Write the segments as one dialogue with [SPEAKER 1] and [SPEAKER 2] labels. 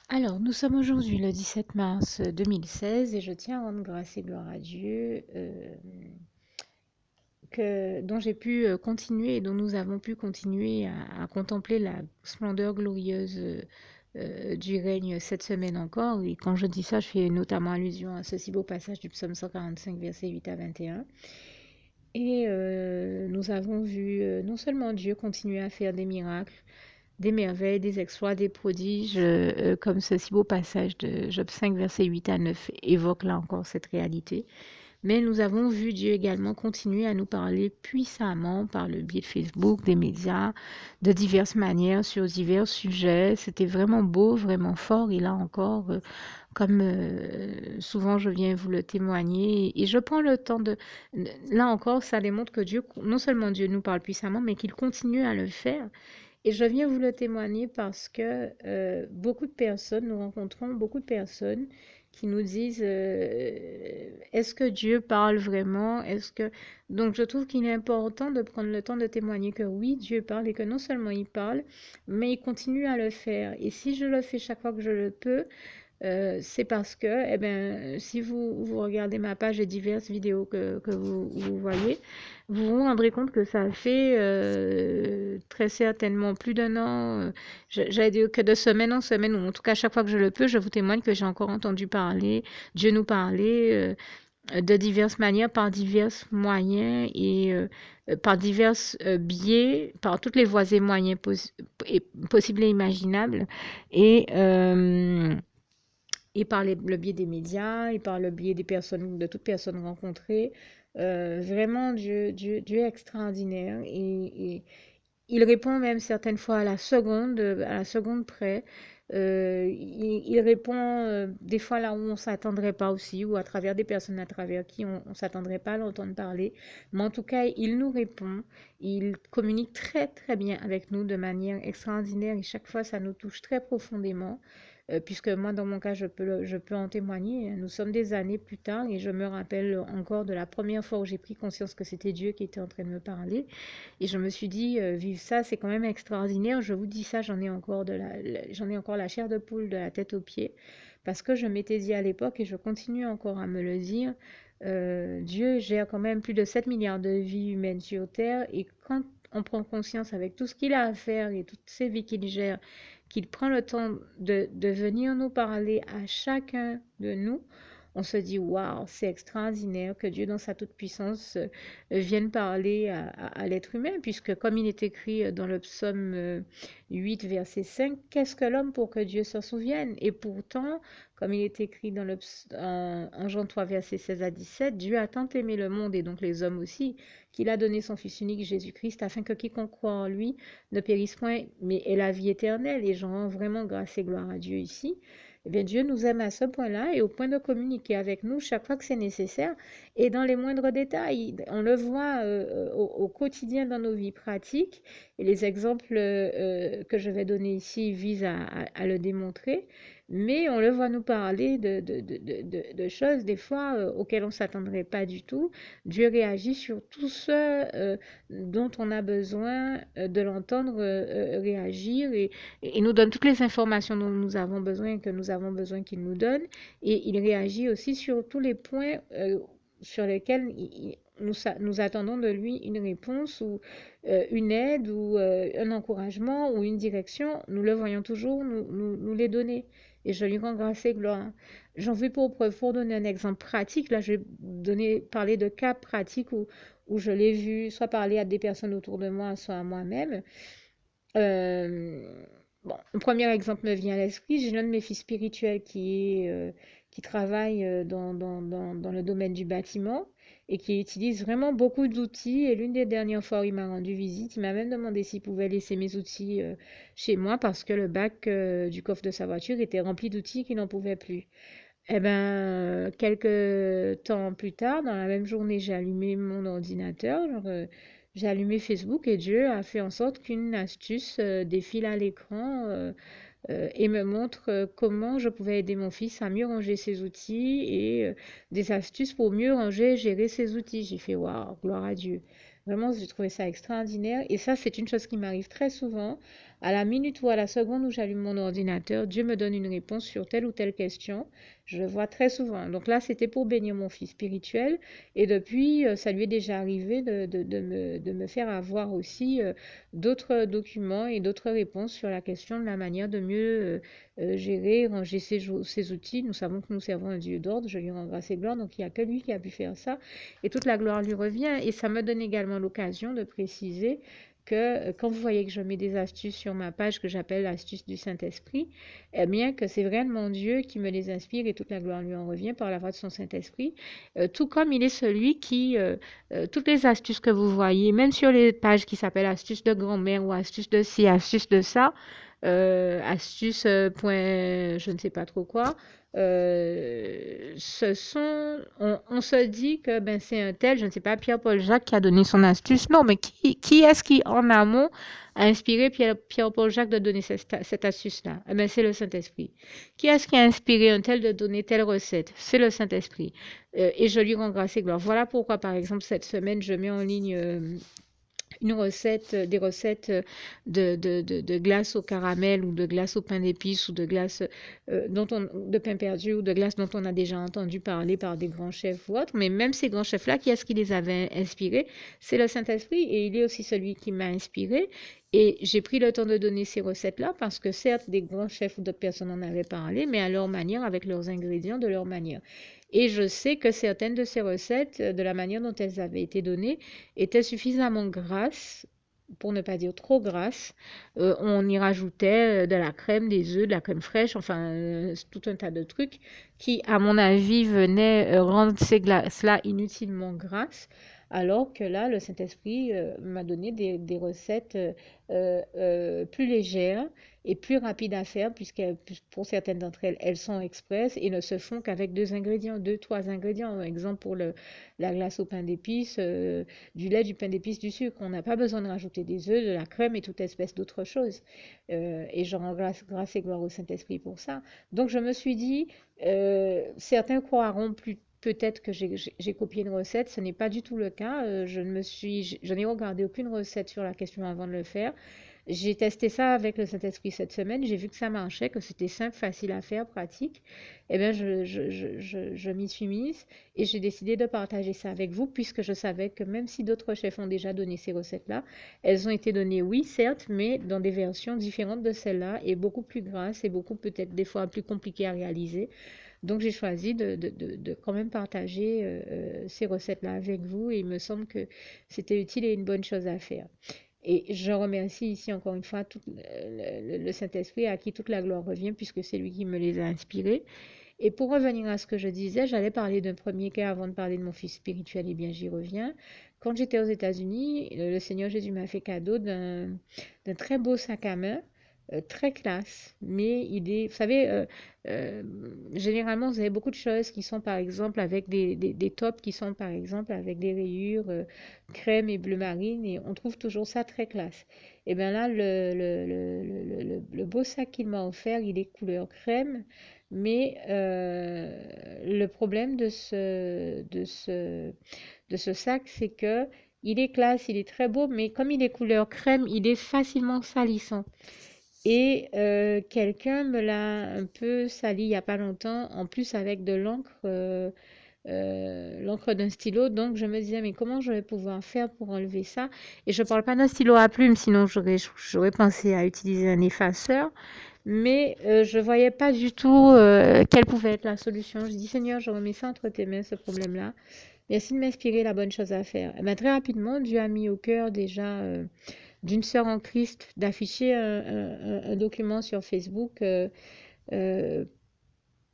[SPEAKER 1] Alors, nous sommes aujourd'hui le 17 mars 2016 et je tiens à rendre grâce et gloire à Dieu dont j'ai pu continuer et dont nous avons pu continuer à contempler la splendeur glorieuse du règne cette semaine encore. Et quand je dis ça, je fais notamment allusion à ce si beau passage du psaume 145, versets 8 à 21. Et nous avons vu non seulement Dieu continuer à faire des miracles, des merveilles, des exploits, des prodiges, comme ce si beau passage de Job 5, versets 8 à 9 évoque là encore cette réalité. Mais nous avons vu Dieu également continuer à nous parler puissamment par le biais de Facebook, des médias, de diverses manières, sur divers sujets. C'était vraiment beau, vraiment fort. Et là encore, comme souvent je viens vous le témoigner, et je prends le temps de... Là encore, ça démontre que Dieu, non seulement Dieu nous parle puissamment, mais qu'il continue à le faire. Et je viens vous le témoigner parce que beaucoup de personnes, nous rencontrons beaucoup de personnes qui nous disent est-ce que Dieu parle vraiment? Est-ce que donc je trouve qu'il est important de prendre le temps de témoigner que oui, Dieu parle et que non seulement il parle, mais il continue à le faire. Et si je le fais chaque fois que je le peux, c'est parce que, eh ben, si vous regardez ma page et diverses vidéos que vous voyez, vous vous rendrez compte que ça fait très certainement plus d'un an, j'allais dire que de semaine en semaine, ou en tout cas chaque fois que je le peux, je vous témoigne que j'ai encore entendu parler, Dieu nous parler de diverses manières, par divers moyens et par divers biais, par toutes les voies et moyens possibles et imaginables. Et par le biais des médias, et par le biais des personnes, de toutes personnes rencontrées. Vraiment, Dieu est extraordinaire et il répond même certaines fois à la seconde près. Il répond des fois là où on ne s'attendrait pas aussi, ou à travers des personnes à travers qui on ne s'attendrait pas à l'entendre parler. Mais en tout cas, il nous répond. Il communique très très bien avec nous de manière extraordinaire et chaque fois ça nous touche très profondément. Puisque moi, dans mon cas, je peux en témoigner. Nous sommes des années plus tard et je me rappelle encore de la première fois où j'ai pris conscience que c'était Dieu qui était en train de me parler. Et je me suis dit, vivre ça, c'est quand même extraordinaire. Je vous dis ça, j'en ai encore la chair de poule de la tête aux pieds. Parce que je m'étais dit à l'époque, et je continue encore à me le dire, Dieu gère quand même plus de 7 milliards de vies humaines sur Terre. Et quand on prend conscience avec tout ce qu'il a à faire et toutes ces vies qu'il gère, qu'il prend le temps de venir nous parler à chacun de nous, on se dit waouh, c'est extraordinaire que Dieu, dans sa toute-puissance, vienne parler à l'être humain, puisque comme il est écrit dans le psaume 8, verset 5, qu'est-ce que l'homme pour que Dieu s'en souvienne? Et pourtant, comme il est écrit dans en Jean 3, verset 16 à 17, Dieu a tant aimé le monde, et donc les hommes aussi, qu'il a donné son Fils unique Jésus-Christ, afin que quiconque croit en lui ne périsse point, mais ait la vie éternelle. Et j'en rends vraiment grâce et gloire à Dieu ici. Eh bien, Dieu nous aime à ce point-là et au point de communiquer avec nous chaque fois que c'est nécessaire et dans les moindres détails. On le voit au quotidien dans nos vies pratiques et les exemples que je vais donner ici visent à le démontrer. Mais on le voit nous parler de choses des fois auxquelles on ne s'attendrait pas du tout. Dieu réagit sur tout ce dont on a besoin de l'entendre réagir et nous donne toutes les informations dont nous avons besoin et que nous avons besoin qu'il nous donne. Et il réagit aussi sur tous les points sur lesquels nous attendons de lui une réponse ou une aide ou un encouragement ou une direction. Nous le voyons toujours nous les donner. Et je lui rends grâce et gloire. J'en veux pour preuve, pour donner un exemple pratique, là je vais parler de cas pratiques où je l'ai vu soit parler à des personnes autour de moi, soit à moi-même. Euh, bon, un premier exemple me vient à l'esprit. J'ai l'un de mes fils spirituels qui travaille dans le domaine du bâtiment et qui utilise vraiment beaucoup d'outils. Et l'une des dernières fois où il m'a rendu visite, il m'a même demandé s'il pouvait laisser mes outils chez moi parce que le bac du coffre de sa voiture était rempli d'outils qu'il n'en pouvait plus. Eh ben, quelques temps plus tard, dans la même journée, j'ai allumé mon ordinateur, j'ai allumé Facebook et Dieu a fait en sorte qu'une astuce défile à l'écran et me montre comment je pouvais aider mon fils à mieux ranger ses outils et des astuces pour mieux ranger et gérer ses outils. J'ai fait waouh, gloire à Dieu. Vraiment, j'ai trouvé ça extraordinaire et ça, c'est une chose qui m'arrive très souvent À la minute ou à la seconde où j'allume mon ordinateur, Dieu me donne une réponse sur telle ou telle question. Je le vois très souvent. Donc là, c'était pour bénir mon fils spirituel. Et depuis, ça lui est déjà arrivé de me faire avoir aussi d'autres documents et d'autres réponses sur la question de la manière de mieux gérer, ranger ses outils. Nous savons que nous servons un Dieu d'ordre. Je lui rends grâce et gloire. Donc il n'y a que lui qui a pu faire ça. Et toute la gloire lui revient. Et ça me donne également l'occasion de préciser que quand vous voyez que je mets des astuces sur ma page que j'appelle l'astuce du Saint-Esprit, eh bien que c'est vraiment Dieu qui me les inspire et toute la gloire lui en revient par la voix de son Saint-Esprit. Tout comme il est celui qui, toutes les astuces que vous voyez, même sur les pages qui s'appellent astuces de grand-mère ou astuces de ci, astuces de ça, astuces point je ne sais pas trop quoi, on se dit que ben, c'est un tel, je ne sais pas, Pierre-Paul Jacques qui a donné son astuce. Non, mais qui est-ce qui, en amont, a inspiré Pierre-Paul Jacques de donner cette astuce-là? Eh ben, c'est le Saint-Esprit. Qui est-ce qui a inspiré un tel de donner telle recette? C'est le Saint-Esprit. Et je lui rends grâce et gloire. Voilà pourquoi, par exemple, cette semaine, je mets en ligne une recette, des recettes de glace au caramel ou de glace au pain d'épices ou de glace de pain perdu ou de glace dont on a déjà entendu parler par des grands chefs ou autres. Mais même ces grands chefs-là, qui est-ce qui les avait inspirés? C'est le Saint-Esprit et il est aussi celui qui m'a inspiré. Et j'ai pris le temps de donner ces recettes-là parce que certes, des grands chefs ou d'autres personnes en avaient parlé, mais à leur manière, avec leurs ingrédients, de leur manière. Et je sais que certaines de ces recettes, de la manière dont elles avaient été données, étaient suffisamment grasses, pour ne pas dire trop grasses. On y rajoutait de la crème, des œufs, de la crème fraîche, enfin tout un tas de trucs qui, à mon avis, venaient rendre ces glaces-là inutilement grasses. Alors que là, le Saint-Esprit m'a donné des recettes plus légères et plus rapides à faire, puisque pour certaines d'entre elles, elles sont express et ne se font qu'avec deux ingrédients, deux, trois ingrédients. Par exemple, pour la glace au pain d'épices, du lait, du pain d'épices, du sucre. On n'a pas besoin de rajouter des œufs, de la crème et toute espèce d'autre chose. Et je rends grâce et gloire au Saint-Esprit pour ça. Donc je me suis dit, certains croiront plus peut-être que j'ai copié une recette, ce n'est pas du tout le cas. Je n'ai regardé aucune recette sur la question avant de le faire. J'ai testé ça avec le Saint-Esprit cette semaine. J'ai vu que ça marchait, que c'était simple, facile à faire, pratique. Eh bien, je m'y suis mise et j'ai décidé de partager ça avec vous puisque je savais que même si d'autres chefs ont déjà donné ces recettes-là, elles ont été données, oui, certes, mais dans des versions différentes de celle-là et beaucoup plus grasses et beaucoup peut-être des fois plus compliquées à réaliser. Donc, j'ai choisi de quand même partager ces recettes-là avec vous et il me semble que c'était utile et une bonne chose à faire. Et je remercie ici encore une fois le Saint-Esprit à qui toute la gloire revient puisque c'est lui qui me les a inspirés. Et pour revenir à ce que je disais, j'allais parler d'un premier cas avant de parler de mon fils spirituel, et bien j'y reviens. Quand j'étais aux États-Unis, le Seigneur Jésus m'a fait cadeau d'un très beau sac à main, très classe, mais vous savez, généralement vous avez beaucoup de choses qui sont par exemple avec des tops qui sont par exemple avec des rayures crème et bleu marine et on trouve toujours ça très classe. Et bien là, le beau sac qu'il m'a offert, il est couleur crème. Mais le problème de ce sac, c'est que il est classe, il est très beau, mais comme il est couleur crème, il est facilement salissant. Et quelqu'un me l'a un peu sali il n'y a pas longtemps, en plus avec de l'encre, l'encre d'un stylo. Donc je me disais, mais comment je vais pouvoir faire pour enlever ça? Et je ne parle pas d'un stylo à plume, sinon j'aurais pensé à utiliser un effaceur. Mais je ne voyais pas du tout quelle pouvait être la solution. Je dis, Seigneur, je remets ça entre tes mains, ce problème-là. Merci de m'inspirer la bonne chose à faire. Et bien, très rapidement, Dieu a mis au cœur déjà d'une sœur en Christ d'afficher un document sur Facebook euh,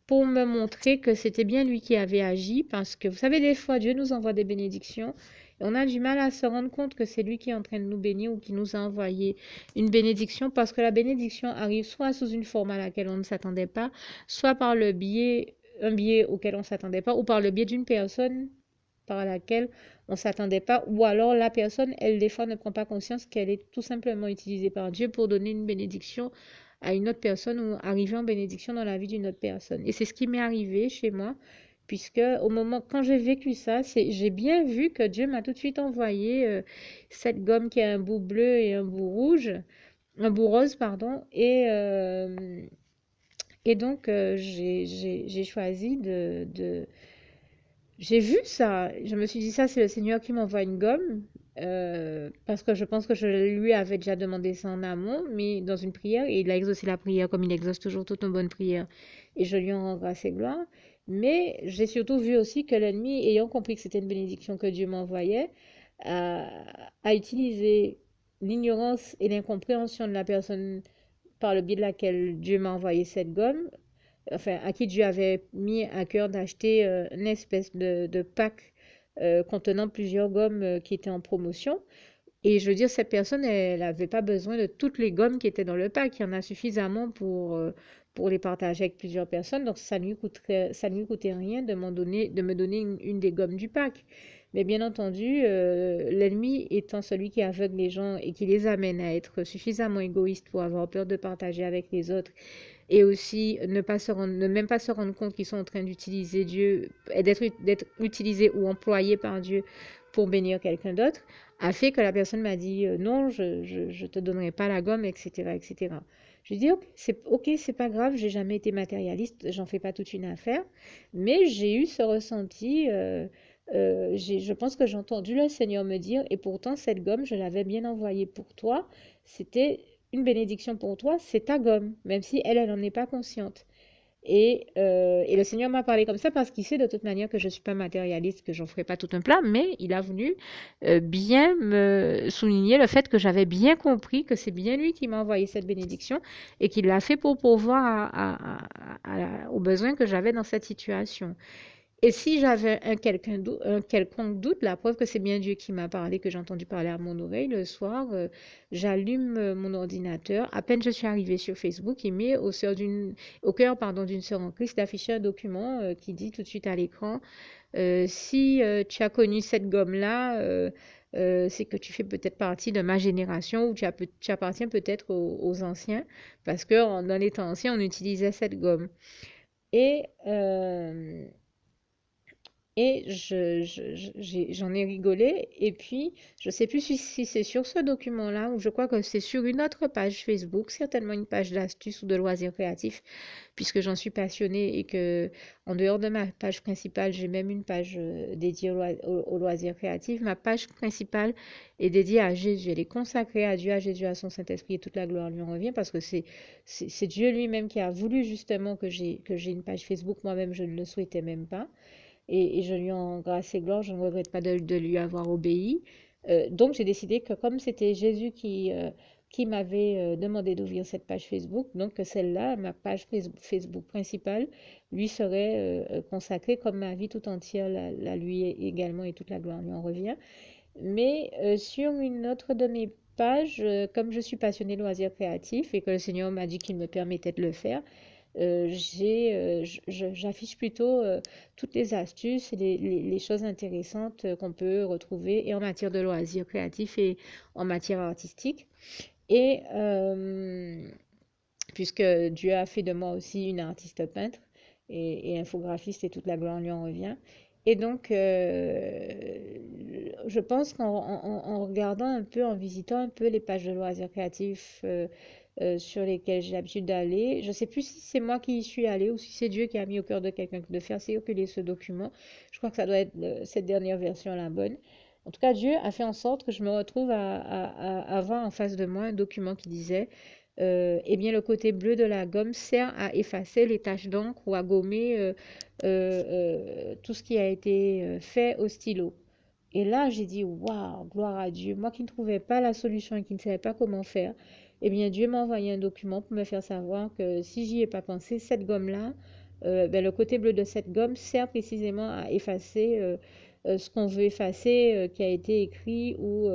[SPEAKER 1] pour me montrer que c'était bien lui qui avait agi. Parce que vous savez, des fois, Dieu nous envoie des bénédictions. Et on a du mal à se rendre compte que c'est lui qui est en train de nous bénir ou qui nous a envoyé une bénédiction parce que la bénédiction arrive soit sous une forme à laquelle on ne s'attendait pas, soit par un biais auquel on ne s'attendait pas, ou par le biais d'une personne par laquelle on ne s'attendait pas, ou alors la personne, elle, des fois, ne prend pas conscience qu'elle est tout simplement utilisée par Dieu pour donner une bénédiction à une autre personne ou arriver en bénédiction dans la vie d'une autre personne. Et c'est ce qui m'est arrivé chez moi, puisque au moment, quand j'ai vécu ça, j'ai bien vu que Dieu m'a tout de suite envoyé cette gomme qui a un bout bleu et un bout rouge. un bout rose, pardon. Et donc, j'ai choisi j'ai vu ça. Je me suis dit, ça, c'est le Seigneur qui m'envoie une gomme. Parce que je pense que je lui avais déjà demandé ça en amont, mais dans une prière, et il a exaucé la prière comme il exauce toujours toute une bonne prière. Et je lui en rends grâce et gloire. Mais j'ai surtout vu aussi que l'ennemi, ayant compris que c'était une bénédiction que Dieu m'envoyait, a, a utilisé l'ignorance et l'incompréhension de la personne par le biais de laquelle Dieu m'a envoyé cette gomme, enfin, à qui Dieu avait mis à cœur d'acheter une espèce de pack contenant plusieurs gommes qui étaient en promotion. Et je veux dire, cette personne, elle n'avait pas besoin de toutes les gommes qui étaient dans le pack. Il y en a suffisamment pour les partager avec plusieurs personnes. Donc, ça ne lui coûtait rien de me donner une des gommes du pack. Mais bien entendu, l'ennemi étant celui qui aveugle les gens et qui les amène à être suffisamment égoïstes pour avoir peur de partager avec les autres et aussi ne même pas se rendre compte qu'ils sont en train d'utiliser Dieu, d'être utilisés ou employés par Dieu pour bénir quelqu'un d'autre, a fait que la personne m'a dit non, je te donnerai pas la gomme, etc., etc. Je dis ok, c'est pas grave, j'ai jamais été matérialiste, j'en fais pas toute une affaire, mais j'ai eu ce ressenti. Je pense que j'ai entendu le Seigneur me dire, et pourtant cette gomme, je l'avais bien envoyée pour toi. C'était une bénédiction pour toi, c'est ta gomme, même si elle n'en est pas consciente. Et le Seigneur m'a parlé comme ça parce qu'il sait de toute manière que je ne suis pas matérialiste, que j'en ferai pas tout un plat, mais il a voulu bien me souligner le fait que j'avais bien compris que c'est bien lui qui m'a envoyé cette bénédiction et qu'il l'a fait pour pourvoir aux besoins que j'avais dans cette situation. Et si j'avais un quelconque doute, la preuve que c'est bien Dieu qui m'a parlé, que j'ai entendu parler à mon oreille le soir, j'allume mon ordinateur. À peine je suis arrivée sur Facebook, il met au cœur d'une sœur en Christ d'afficher un document qui dit tout de suite à l'écran, si tu as connu cette gomme-là, c'est que tu fais peut-être partie de ma génération ou tu appartiens peut-être aux anciens, parce que dans les temps anciens, on utilisait cette gomme. Et j'en ai rigolé. Et puis, je ne sais plus si c'est sur ce document-là ou je crois que c'est sur une autre page Facebook, certainement une page d'astuces ou de loisirs créatifs, puisque j'en suis passionnée et que, en dehors de ma page principale, j'ai même une page dédiée aux loisirs créatifs. Ma page principale est dédiée à Jésus. Elle est consacrée à Dieu, à Jésus, à son Saint-Esprit et toute la gloire lui en revient parce que c'est Dieu lui-même qui a voulu justement que j'ai une page Facebook. Moi-même, je ne le souhaitais même pas et je lui en grâce et gloire, je ne regrette pas de lui avoir obéi. Donc j'ai décidé que comme c'était Jésus qui m'avait demandé d'ouvrir cette page Facebook, donc que celle-là, ma page Facebook principale, lui serait consacrée comme ma vie tout entière la lui également et toute la gloire lui en revient. Mais sur une autre de mes pages, comme je suis passionnée de loisirs créatifs et que le Seigneur m'a dit qu'il me permettait de le faire, j'affiche plutôt toutes les astuces et les choses intéressantes qu'on peut retrouver et en matière de loisirs créatifs et en matière artistique. Et puisque Dieu a fait de moi aussi une artiste peintre et infographiste et toute la gloire lui en revient. Et donc, je pense qu'en regardant un peu, en visitant un peu les pages de loisirs créatifs sur lesquelles j'ai l'habitude d'aller, je ne sais plus si c'est moi qui y suis allée ou si c'est Dieu qui a mis au cœur de quelqu'un de faire circuler ce document. Je crois que ça doit être cette dernière version la bonne. En tout cas, Dieu a fait en sorte que je me retrouve à avoir en face de moi un document qui disait eh bien, le côté bleu de la gomme sert à effacer les taches d'encre ou à gommer tout ce qui a été fait au stylo. Et là, j'ai dit, waouh, gloire à Dieu. Moi qui ne trouvais pas la solution et qui ne savais pas comment faire, eh bien, Dieu m'a envoyé un document pour me faire savoir que si j'y ai pas pensé, cette gomme-là, ben, le côté bleu de cette gomme sert précisément à effacer ce qu'on veut effacer, qui a été écrit ou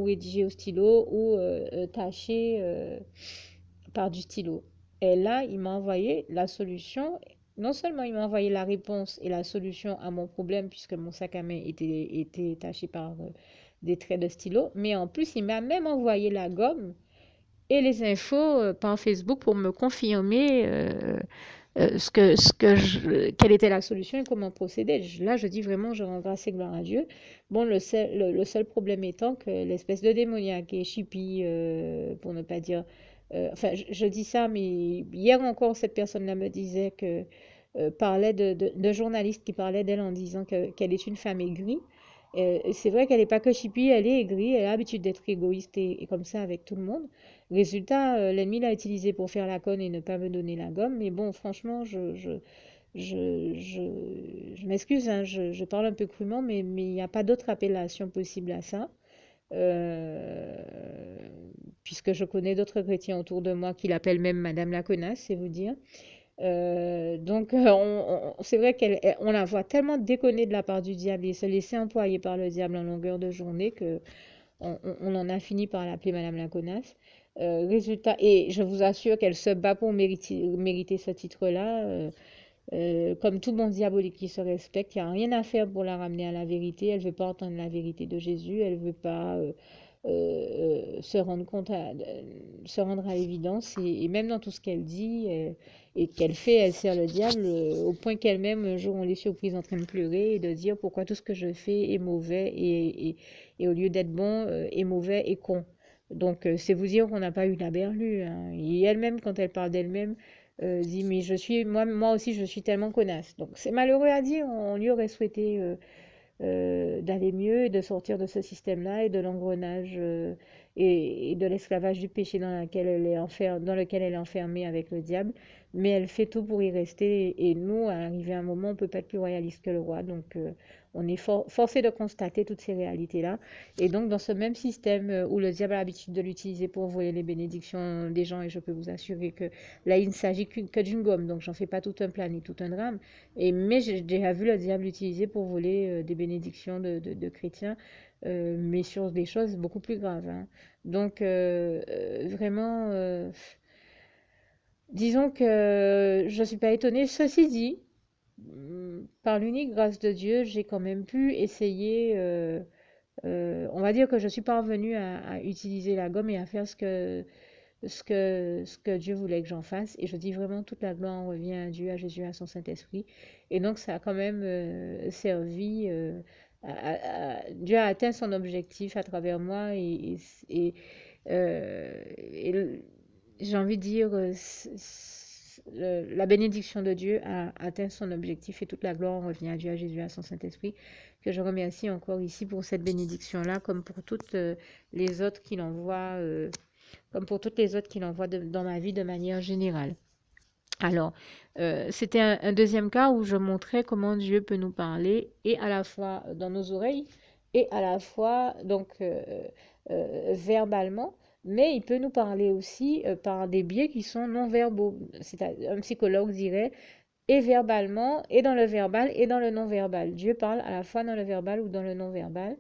[SPEAKER 1] rédigé au stylo ou taché par du stylo. Et là, il m'a envoyé la solution. Non seulement il m'a envoyé la réponse et la solution à mon problème puisque mon sac à main était taché par des traits de stylo, mais en plus, il m'a même envoyé la gomme et les infos par Facebook pour me confirmer quelle était la solution et comment procéder. Là, je dis vraiment, je rends grâce et gloire à Dieu. Bon, le seul problème étant que l'espèce de démoniaque et chippie, pour ne pas dire, enfin, je dis ça, mais hier encore, cette personne-là me disait que parlait de journalistes qui parlaient d'elle en disant qu'elle est une femme aigrie. C'est vrai qu'elle n'est pas que chippie, elle est aigrie, elle a l'habitude d'être égoïste et comme ça avec tout le monde. Résultat, l'ennemi l'a utilisé pour faire la conne et ne pas me donner la gomme. Mais bon, franchement, je m'excuse, hein, je parle un peu crûment, mais il n'y a pas d'autre appellation possible à ça. Euh, Puisque je connais d'autres chrétiens autour de moi qui l'appellent même Madame la connasse, c'est vous dire. C'est vrai qu'on la voit tellement déconner de la part du diable et se laisser empoigner par le diable en longueur de journée que on en a fini par l'appeler Madame la connasse. Résultat, et je vous assure qu'elle se bat pour mériter ce titre-là. Comme tout bon diabolique qui se respecte, il n'y a rien à faire pour la ramener à la vérité. Elle ne veut pas entendre la vérité de Jésus. Elle ne veut pas se rendre compte, se rendre à l'évidence. Et même dans tout ce qu'elle dit et qu'elle fait, elle sert le diable au point qu'elle-même, un jour, on l'est surprise en train de pleurer et de dire pourquoi tout ce que je fais est mauvais et au lieu d'être bon, est mauvais et con. Donc, c'est vous dire qu'on n'a pas eu la berlue, hein. Et elle-même, quand elle parle d'elle-même, dit mais moi aussi je suis tellement connasse. Donc c'est malheureux à dire, on lui aurait souhaité d'aller mieux et de sortir de ce système-là et de l'engrenage et de l'esclavage du péché dans lequel elle est enfermée avec le diable. Mais elle fait tout pour y rester et nous, arrivé à un moment, on peut pas être plus royaliste que le roi. Donc on est forcé de constater toutes ces réalités-là. Et donc dans ce même système où le diable a l'habitude de l'utiliser pour voler les bénédictions des gens, et je peux vous assurer que là, il ne s'agit que d'une gomme, donc j'en fais pas tout un plan ni tout un drame. Mais j'ai déjà vu le diable l'utiliser pour voler des bénédictions de chrétiens, mais sur des choses beaucoup plus graves, hein. Donc, vraiment, disons que je ne suis pas étonnée. Ceci dit, par l'unique grâce de Dieu, j'ai quand même pu essayer, on va dire que je suis parvenue à utiliser la gomme et à faire ce que Dieu voulait que j'en fasse. Et je dis vraiment, toute la gloire en revient à Dieu, à Jésus, à son Saint-Esprit. Et donc, ça a quand même servi. Dieu a atteint son objectif à travers moi. Et j'ai envie de dire, la bénédiction de Dieu a atteint son objectif et toute la gloire en revient à Dieu, à Jésus, à son Saint-Esprit, que je remercie encore ici pour cette bénédiction-là, comme pour toutes les autres qu'il envoie comme pour toutes les autres qu'il envoie dans ma vie de manière générale. Alors, c'était un deuxième cas où je montrais comment Dieu peut nous parler et à la fois dans nos oreilles et à la fois donc verbalement, mais il peut nous parler aussi par des biais qui sont non verbaux. Un psychologue dirait et verbalement, et dans le verbal, et dans le non-verbal. Dieu parle à la fois dans le verbal ou dans le non-verbal.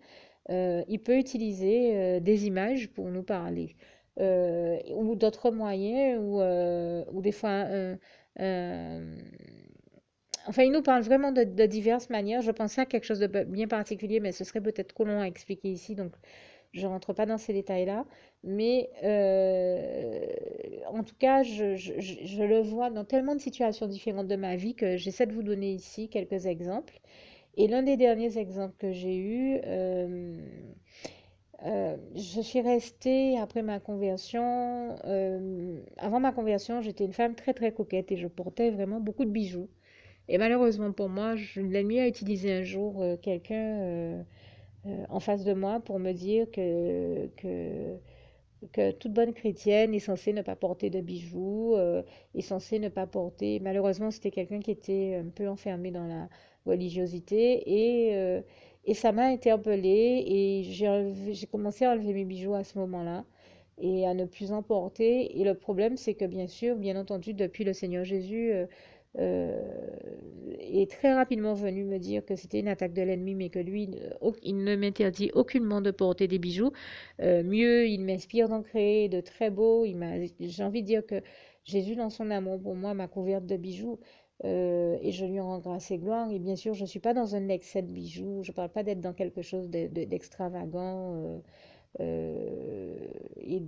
[SPEAKER 1] Il peut utiliser des images pour nous parler, ou d'autres moyens, ou des fois un- enfin, il nous parle vraiment de diverses manières. Je pensais à quelque chose de bien particulier, mais ce serait peut-être trop long à expliquer ici, donc je ne rentre pas dans ces détails-là. Mais en tout cas, je le vois dans tellement de situations différentes de ma vie que j'essaie de vous donner ici quelques exemples. Et l'un des derniers exemples que j'ai eu, je suis restée après ma conversion. Avant ma conversion, j'étais une femme très très coquette et je portais vraiment beaucoup de bijoux. Et malheureusement pour moi, l'ennemi a utilisé un jour quelqu'un en face de moi pour me dire que toute bonne chrétienne est censée ne pas porter de bijoux, est censée ne pas porter. Malheureusement, c'était quelqu'un qui était un peu enfermé dans la religiosité et ça m'a interpellée et j'ai commencé à enlever mes bijoux à ce moment-là et à ne plus en porter. Et le problème, c'est que bien sûr, bien entendu, depuis le Seigneur Jésus euh, est très rapidement venu me dire que c'était une attaque de l'ennemi, mais que lui, il ne m'interdit aucunement de porter des bijoux. Mieux, il m'inspire d'en créer de très beaux. J'ai envie de dire que Jésus, dans son amour pour moi, m'a couverte de bijoux. Et je lui en rends grâce et gloire. Et bien sûr, je ne suis pas dans un excès de bijoux. Je ne parle pas d'être dans quelque chose d'extravagant et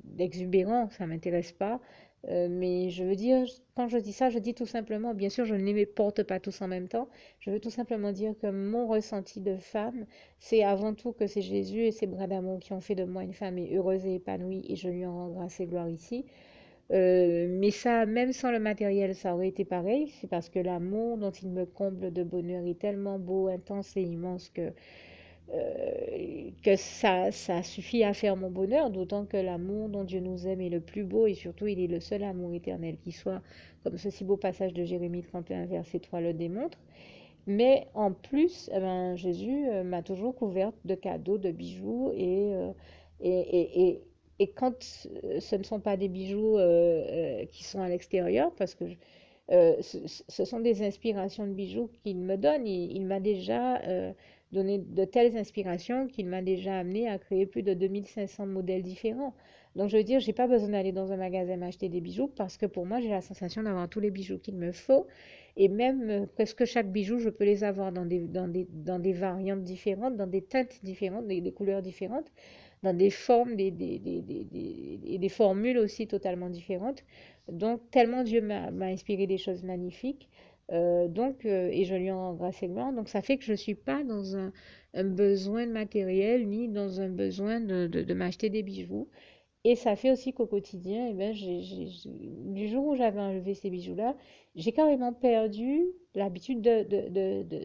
[SPEAKER 1] d'exubérant. Ça ne m'intéresse pas. Mais je veux dire, quand je dis ça, je dis tout simplement, bien sûr, je ne les porte pas tous en même temps. Je veux tout simplement dire que mon ressenti de femme, c'est avant tout que c'est Jésus et ses bras d'amour qui ont fait de moi une femme heureuse et épanouie, et je lui en rends grâce et gloire ici. Mais ça, même sans le matériel, ça aurait été pareil. C'est parce que l'amour dont il me comble de bonheur est tellement beau, intense et immense que ça suffit à faire mon bonheur, d'autant que l'amour dont Dieu nous aime est le plus beau et surtout il est le seul amour éternel qui soit, comme ce si beau passage de Jérémie 31, verset 3 le démontre. Mais en plus, eh ben, Jésus m'a toujours couverte de cadeaux, de bijoux et, et, et, et quand ce ne sont pas des bijoux qui sont à l'extérieur, parce que ce sont des inspirations de bijoux qu'il me donne. Il m'a déjà donné de telles inspirations qu'il m'a déjà amené à créer plus de 2500 modèles différents. Donc je veux dire, j'ai pas besoin d'aller dans un magasin m'acheter des bijoux parce que pour moi, j'ai la sensation d'avoir tous les bijoux qu'il me faut. Et même presque chaque bijou, je peux les avoir dans des variantes différentes, dans des teintes différentes, des couleurs différentes, dans des formes et des formules aussi totalement différentes. Donc, tellement Dieu m'a inspiré des choses magnifiques. Et je lui en rends grâce et gloire. Donc, ça fait que je ne suis pas dans un besoin de matériel, ni dans un besoin de m'acheter des bijoux. Et ça fait aussi qu'au quotidien, eh ben, du jour où j'avais enlevé ces bijoux-là, j'ai carrément perdu l'habitude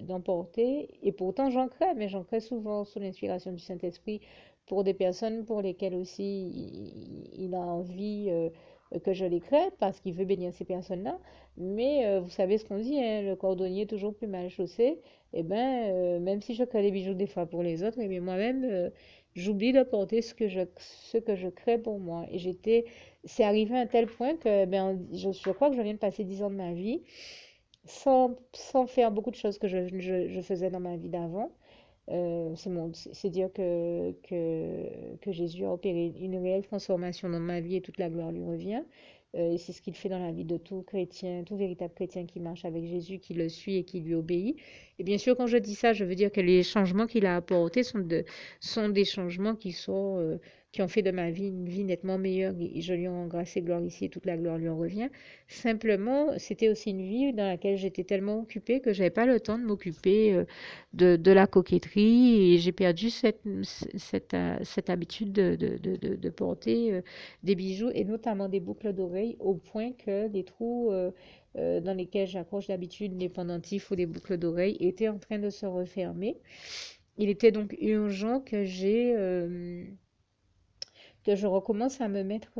[SPEAKER 1] d'en porter. Et pourtant, j'en crée, mais j'en crée souvent sous l'inspiration du Saint-Esprit pour des personnes pour lesquelles aussi il a envie que je les crée parce qu'il veut bénir ces personnes-là. Mais vous savez ce qu'on dit, hein, le cordonnier est toujours plus mal chaussé. Et ben, même si je crée des bijoux des fois pour les autres, et bien moi-même, j'oublie de porter ce que je crée pour moi. C'est arrivé à un tel point que ben, je crois que je viens de passer 10 ans de ma vie sans faire beaucoup de choses que je faisais dans ma vie d'avant. C'est dire que Jésus a opéré une réelle transformation dans ma vie et toute la gloire lui revient. Et c'est ce qu'il fait dans la vie de tout chrétien, tout véritable chrétien qui marche avec Jésus, qui le suit et qui lui obéit. Et bien sûr, quand je dis ça, je veux dire que les changements qu'il a apportés sont des changements qui ont fait de ma vie une vie nettement meilleure. Et je lui en rends grâce et gloire ici et toute la gloire lui en revient. Simplement, c'était aussi une vie dans laquelle j'étais tellement occupée que j'avais pas le temps de m'occuper de la coquetterie et j'ai perdu cette habitude de porter des bijoux et notamment des boucles d'oreilles au point que les trous dans lesquels j'accroche d'habitude les pendentifs ou les boucles d'oreilles étaient en train de se refermer. Il était donc urgent que je recommence à me mettre,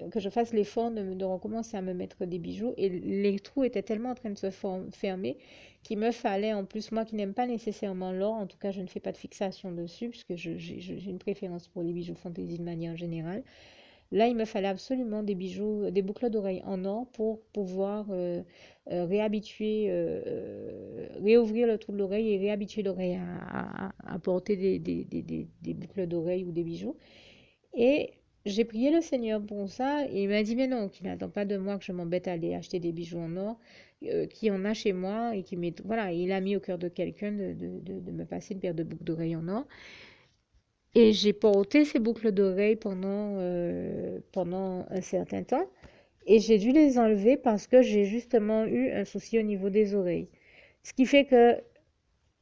[SPEAKER 1] que je fasse l'effort de recommencer à me mettre des bijoux. Et les trous étaient tellement en train de se fermer qu'il me fallait, en plus, moi qui n'aime pas nécessairement l'or, en tout cas je ne fais pas de fixation dessus, puisque j'ai une préférence pour les bijoux fantaisie de manière générale. Là, il me fallait absolument des bijoux, des boucles d'oreilles en or pour pouvoir réouvrir le trou de l'oreille et réhabituer l'oreille à porter des boucles d'oreilles ou des bijoux. Et j'ai prié le Seigneur pour ça et il m'a dit, mais non, qu'il n'attend pas de moi que je m'embête à aller acheter des bijoux en or, qui en a chez moi et qui m'est... Voilà, il a mis au cœur de quelqu'un de me passer une paire de boucles d'oreilles en or. Et j'ai porté ces boucles d'oreilles pendant un certain temps et j'ai dû les enlever parce que j'ai justement eu un souci au niveau des oreilles. Ce qui fait que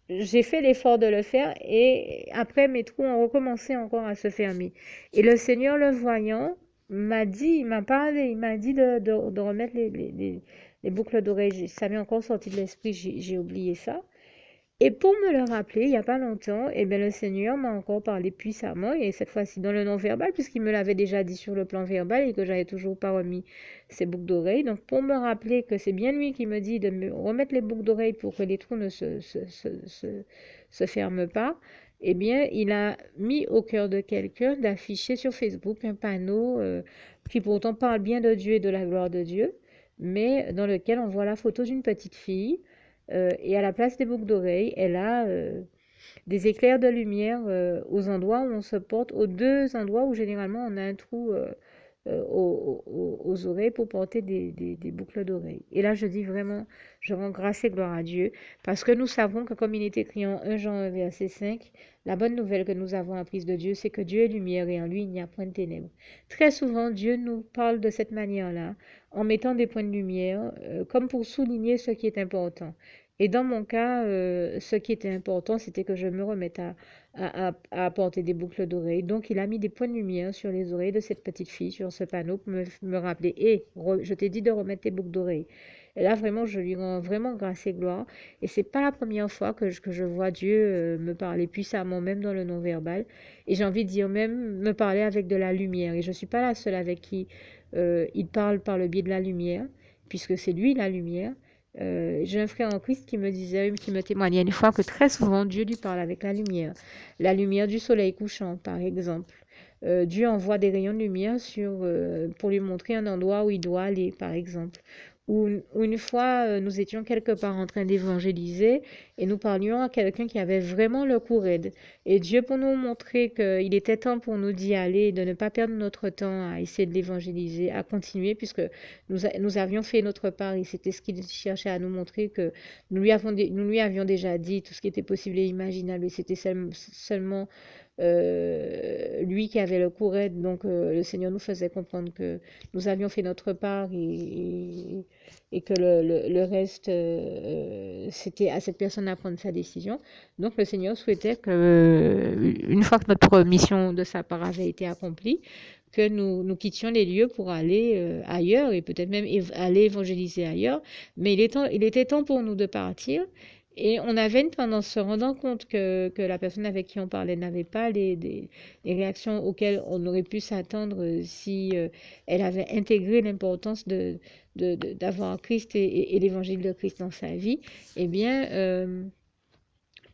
[SPEAKER 1] j'ai fait l'effort de le faire et après mes trous ont recommencé encore à se fermer. Et le Seigneur le voyant il m'a parlé, il m'a dit de remettre les boucles d'oreilles. Ça m'est encore sorti de l'esprit, j'ai oublié ça. Et pour me le rappeler, il n'y a pas longtemps, eh bien, le Seigneur m'a encore parlé puissamment, et cette fois-ci dans le non-verbal, puisqu'il me l'avait déjà dit sur le plan verbal et que j'avais toujours pas remis ces boucles d'oreilles. Donc, pour me rappeler que c'est bien lui qui me dit de me remettre les boucles d'oreilles pour que les trous ne se ferment pas, eh bien, il a mis au cœur de quelqu'un d'afficher sur Facebook un panneau qui pourtant parle bien de Dieu et de la gloire de Dieu, mais dans lequel on voit la photo d'une petite fille et à la place des boucles d'oreilles, elle a des éclairs de lumière aux endroits où on se porte, aux deux endroits où généralement on a un trou aux oreilles pour porter des boucles d'oreilles. Et là, je dis vraiment, je rends grâce et gloire à Dieu, parce que nous savons que comme il est écrit en 1 Jean 1, verset 5, la bonne nouvelle que nous avons apprise de Dieu, c'est que Dieu est lumière et en lui, il n'y a point de ténèbres. Très souvent, Dieu nous parle de cette manière-là, en mettant des points de lumière, comme pour souligner ce qui est important. Et dans mon cas, ce qui était important, c'était que je me remette à porter des boucles d'oreilles. Donc, il a mis des points de lumière sur les oreilles de cette petite fille, sur ce panneau, pour me rappeler, hé, je t'ai dit de remettre tes boucles d'oreilles. Et là, vraiment, je lui rends vraiment grâce et gloire. Et c'est pas la première fois que je vois Dieu me parler puissamment, même dans le non-verbal. Et j'ai envie de dire même me parler avec de la lumière. Et je suis pas la seule avec qui il parle par le biais de la lumière, puisque c'est lui la lumière. J'ai un frère en Christ qui me disait, qui me témoignait une fois que très souvent Dieu lui parle avec la lumière du soleil couchant, par exemple. Dieu envoie des rayons de lumière pour lui montrer un endroit où il doit aller, par exemple. Ou une fois, nous étions quelque part en train d'évangéliser et nous parlions à quelqu'un qui avait vraiment le cou raide. Et Dieu, pour nous montrer qu'il était temps pour nous d'y aller, de ne pas perdre notre temps à essayer de l'évangéliser, à continuer, puisque nous avions fait notre part et c'était ce qu'il cherchait à nous montrer que nous lui avions déjà dit tout ce qui était possible et imaginable et c'était seulement lui qui avait le courage. Donc le Seigneur nous faisait comprendre que nous avions fait notre part et que le reste, c'était à cette personne à prendre sa décision. Donc le Seigneur souhaitait que, une fois que notre mission de sa part avait été accomplie, que nous quittions les lieux pour aller ailleurs et peut-être même aller évangéliser ailleurs. Mais il était temps pour nous de partir. Et on avait une tendance, se rendant compte que la personne avec qui on parlait n'avait pas les réactions auxquelles on aurait pu s'attendre si elle avait intégré l'importance d'avoir Christ et l'évangile de Christ dans sa vie, eh bien,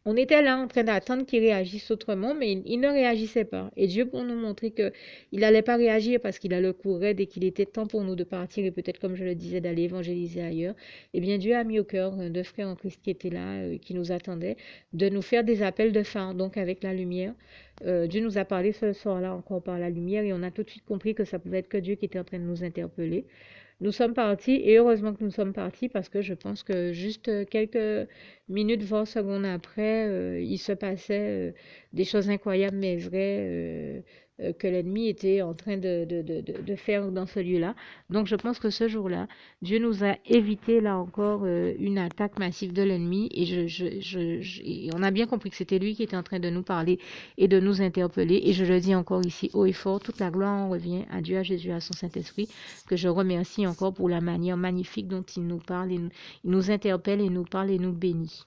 [SPEAKER 1] on était là en train d'attendre qu'il réagisse autrement, mais il ne réagissait pas. Et Dieu, pour nous montrer qu'il n'allait pas réagir parce qu'il a le cou raide et qu'il était temps pour nous de partir et peut-être, comme je le disais, d'aller évangéliser ailleurs, eh bien, Dieu a mis au cœur de frères en Christ qui étaient là, qui nous attendaient, de nous faire des appels de phare, donc avec la lumière. Dieu nous a parlé ce soir-là encore par la lumière et on a tout de suite compris que ça pouvait être que Dieu qui était en train de nous interpeller. Nous sommes partis et heureusement que nous sommes partis parce que je pense que juste quelques minutes, voire secondes après, il se passait des choses incroyables mais vraies que l'ennemi était en train de faire dans ce lieu-là. Donc je pense que ce jour-là, Dieu nous a évité là encore une attaque massive de l'ennemi et et on a bien compris que c'était lui qui était en train de nous parler et de nous interpeller. Et je le dis encore ici haut et fort, toute la gloire en revient à Dieu, à Jésus, à son Saint-Esprit, que je remercie encore pour la manière magnifique dont il nous parle, il nous interpelle et nous parle et nous bénit.